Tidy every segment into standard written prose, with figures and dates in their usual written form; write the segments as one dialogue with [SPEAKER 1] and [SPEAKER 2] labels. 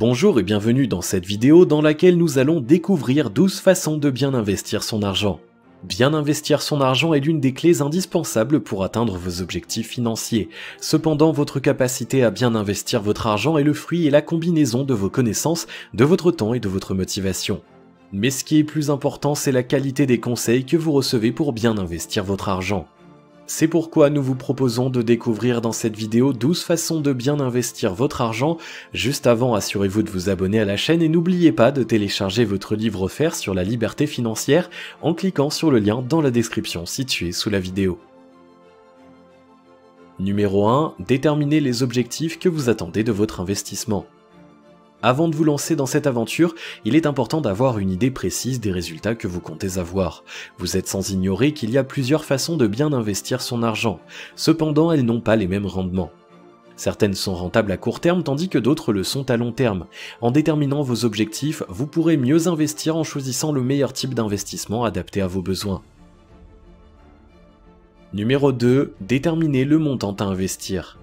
[SPEAKER 1] Bonjour et bienvenue dans cette vidéo dans laquelle nous allons découvrir 12 façons de bien investir son argent. Bien investir son argent est l'une des clés indispensables pour atteindre vos objectifs financiers. Cependant, votre capacité à bien investir votre argent est le fruit et la combinaison de vos connaissances, de votre temps et de votre motivation. Mais ce qui est plus important, c'est la qualité des conseils que vous recevez pour bien investir votre argent. C'est pourquoi nous vous proposons de découvrir dans cette vidéo 12 façons de bien investir votre argent. Juste avant, assurez-vous de vous abonner à la chaîne et n'oubliez pas de télécharger votre livre offert sur la liberté financière en cliquant sur le lien dans la description située sous la vidéo. Numéro 1. Déterminez les objectifs que vous attendez de votre investissement. Avant de vous lancer dans cette aventure, il est important d'avoir une idée précise des résultats que vous comptez avoir. Vous êtes sans ignorer qu'il y a plusieurs façons de bien investir son argent. Cependant, elles n'ont pas les mêmes rendements. Certaines sont rentables à court terme tandis que d'autres le sont à long terme. En déterminant vos objectifs, vous pourrez mieux investir en choisissant le meilleur type d'investissement adapté à vos besoins. Numéro 2. Déterminez le montant à investir.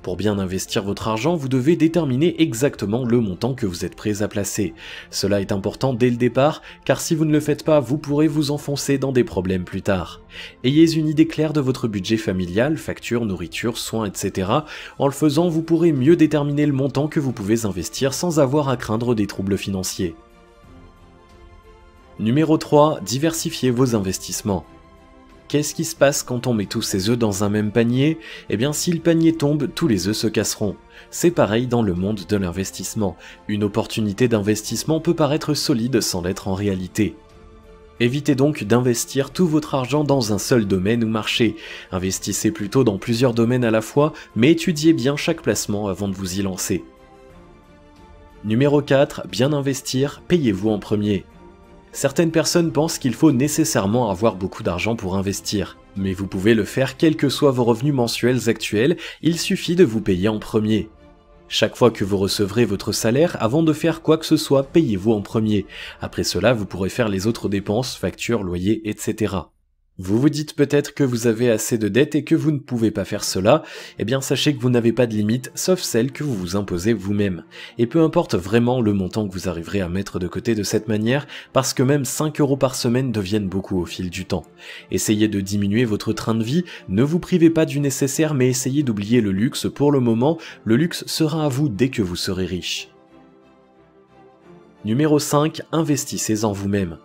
[SPEAKER 1] Pour bien investir votre argent, vous devez déterminer exactement le montant que vous êtes prêt à placer. Cela est important dès le départ, car si vous ne le faites pas, vous pourrez vous enfoncer dans des problèmes plus tard. Ayez une idée claire de votre budget familial, factures, nourriture, soins, etc. En le faisant, vous pourrez mieux déterminer le montant que vous pouvez investir sans avoir à craindre des troubles financiers. Numéro 3. Diversifiez vos investissements. Qu'est-ce qui se passe quand on met tous ses œufs dans un même panier? Eh bien, si le panier tombe, tous les œufs se casseront. C'est pareil dans le monde de l'investissement. Une opportunité d'investissement peut paraître solide sans l'être en réalité. Évitez donc d'investir tout votre argent dans un seul domaine ou marché. Investissez plutôt dans plusieurs domaines à la fois, mais étudiez bien chaque placement avant de vous y lancer. Numéro 4. Bien investir, payez-vous en premier. Certaines personnes pensent qu'il faut nécessairement avoir beaucoup d'argent pour investir, mais vous pouvez le faire quels que soient vos revenus mensuels actuels, il suffit de vous payer en premier. Chaque fois que vous recevrez votre salaire, avant de faire quoi que ce soit, payez-vous en premier. Après cela, vous pourrez faire les autres dépenses, factures, loyers, etc. Vous vous dites peut-être que vous avez assez de dettes et que vous ne pouvez pas faire cela, eh bien sachez que vous n'avez pas de limite, sauf celle que vous vous imposez vous-même. Et peu importe vraiment le montant que vous arriverez à mettre de côté de cette manière, parce que même 5 € par semaine deviennent beaucoup au fil du temps. Essayez de diminuer votre train de vie, ne vous privez pas du nécessaire, mais essayez d'oublier le luxe pour le moment, le luxe sera à vous dès que vous serez riche. Numéro 5. Investissez en vous-même.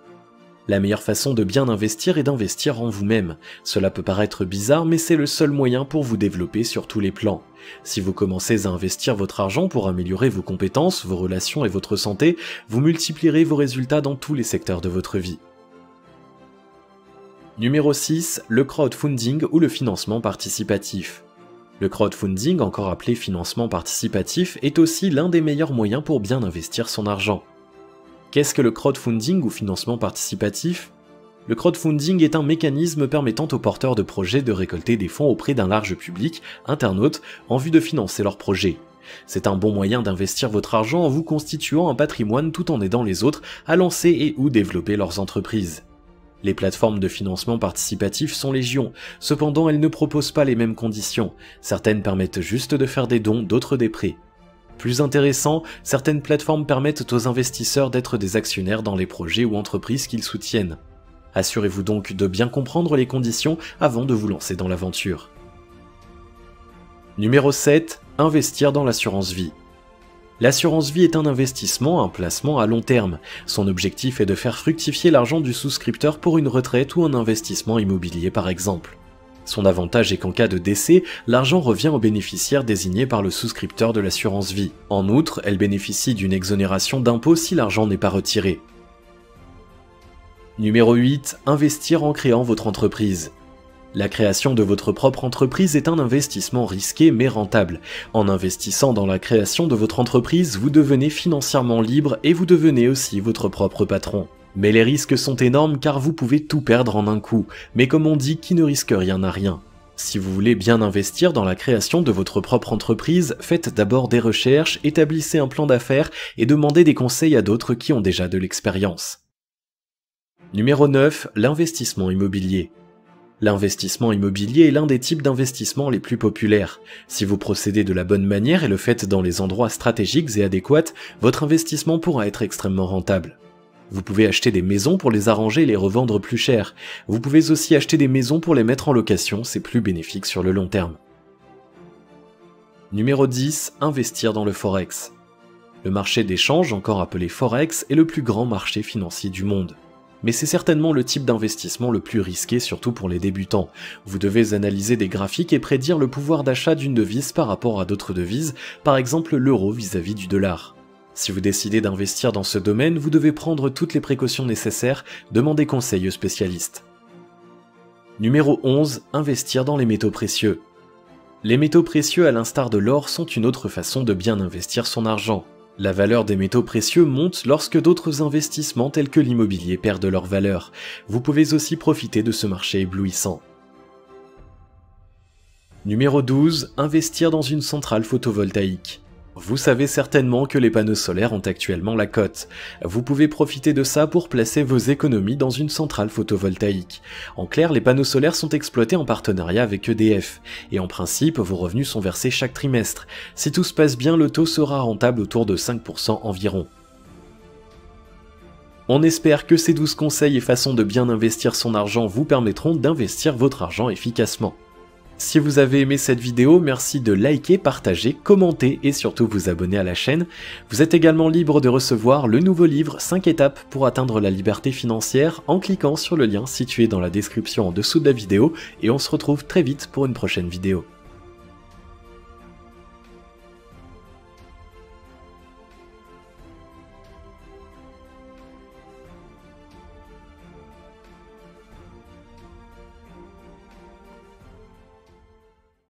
[SPEAKER 1] La meilleure façon de bien investir est d'investir en vous-même. Cela peut paraître bizarre, mais c'est le seul moyen pour vous développer sur tous les plans. Si vous commencez à investir votre argent pour améliorer vos compétences, vos relations et votre santé, vous multiplierez vos résultats dans tous les secteurs de votre vie. Numéro 6. Le crowdfunding ou le financement participatif. Le crowdfunding, encore appelé financement participatif, est aussi l'un des meilleurs moyens pour bien investir son argent. Qu'est-ce que le crowdfunding ou financement participatif? Le crowdfunding est un mécanisme permettant aux porteurs de projets de récolter des fonds auprès d'un large public, internautes, en vue de financer leurs projets. C'est un bon moyen d'investir votre argent en vous constituant un patrimoine tout en aidant les autres à lancer et ou développer leurs entreprises. Les plateformes de financement participatif sont légion, cependant elles ne proposent pas les mêmes conditions. Certaines permettent juste de faire des dons, d'autres des prêts. Plus intéressant, certaines plateformes permettent aux investisseurs d'être des actionnaires dans les projets ou entreprises qu'ils soutiennent. Assurez-vous donc de bien comprendre les conditions avant de vous lancer dans l'aventure. Numéro 7. Investir dans l'assurance vie. L'assurance vie est un investissement, un placement à long terme. Son objectif est de faire fructifier l'argent du souscripteur pour une retraite ou un investissement immobilier par exemple. Son avantage est qu'en cas de décès, l'argent revient au bénéficiaire désigné par le souscripteur de l'assurance vie. En outre, elle bénéficie d'une exonération d'impôt si l'argent n'est pas retiré. Numéro 8. Investir en créant votre entreprise. La création de votre propre entreprise est un investissement risqué mais rentable. En investissant dans la création de votre entreprise, vous devenez financièrement libre et vous devenez aussi votre propre patron. Mais les risques sont énormes car vous pouvez tout perdre en un coup, mais comme on dit, qui ne risque rien n'a rien. Si vous voulez bien investir dans la création de votre propre entreprise, faites d'abord des recherches, établissez un plan d'affaires et demandez des conseils à d'autres qui ont déjà de l'expérience. Numéro 9. L'investissement immobilier. L'investissement immobilier est l'un des types d'investissement les plus populaires. Si vous procédez de la bonne manière et le faites dans les endroits stratégiques et adéquats, votre investissement pourra être extrêmement rentable. Vous pouvez acheter des maisons pour les arranger et les revendre plus cher. Vous pouvez aussi acheter des maisons pour les mettre en location, c'est plus bénéfique sur le long terme. Numéro 10. Investir dans le Forex. Le marché d'échange, encore appelé Forex, est le plus grand marché financier du monde. Mais c'est certainement le type d'investissement le plus risqué, surtout pour les débutants. Vous devez analyser des graphiques et prédire le pouvoir d'achat d'une devise par rapport à d'autres devises, par exemple l'euro vis-à-vis du dollar. Si vous décidez d'investir dans ce domaine, vous devez prendre toutes les précautions nécessaires, demander conseil aux spécialistes. Numéro 11. Investir dans les métaux précieux. Les métaux précieux, à l'instar de l'or, sont une autre façon de bien investir son argent. La valeur des métaux précieux monte lorsque d'autres investissements tels que l'immobilier perdent leur valeur. Vous pouvez aussi profiter de ce marché éblouissant. Numéro 12. Investir dans une centrale photovoltaïque. Vous savez certainement que les panneaux solaires ont actuellement la cote. Vous pouvez profiter de ça pour placer vos économies dans une centrale photovoltaïque. En clair, les panneaux solaires sont exploités en partenariat avec EDF, et en principe, vos revenus sont versés chaque trimestre. Si tout se passe bien, le taux sera rentable autour de 5% environ. On espère que ces 12 conseils et façons de bien investir son argent vous permettront d'investir votre argent efficacement. Si vous avez aimé cette vidéo, merci de liker, partager, commenter et surtout vous abonner à la chaîne. Vous êtes également libre de recevoir le nouveau livre 5 étapes pour atteindre la liberté financière en cliquant sur le lien situé dans la description en dessous de la vidéo et on se retrouve très vite pour une prochaine vidéo.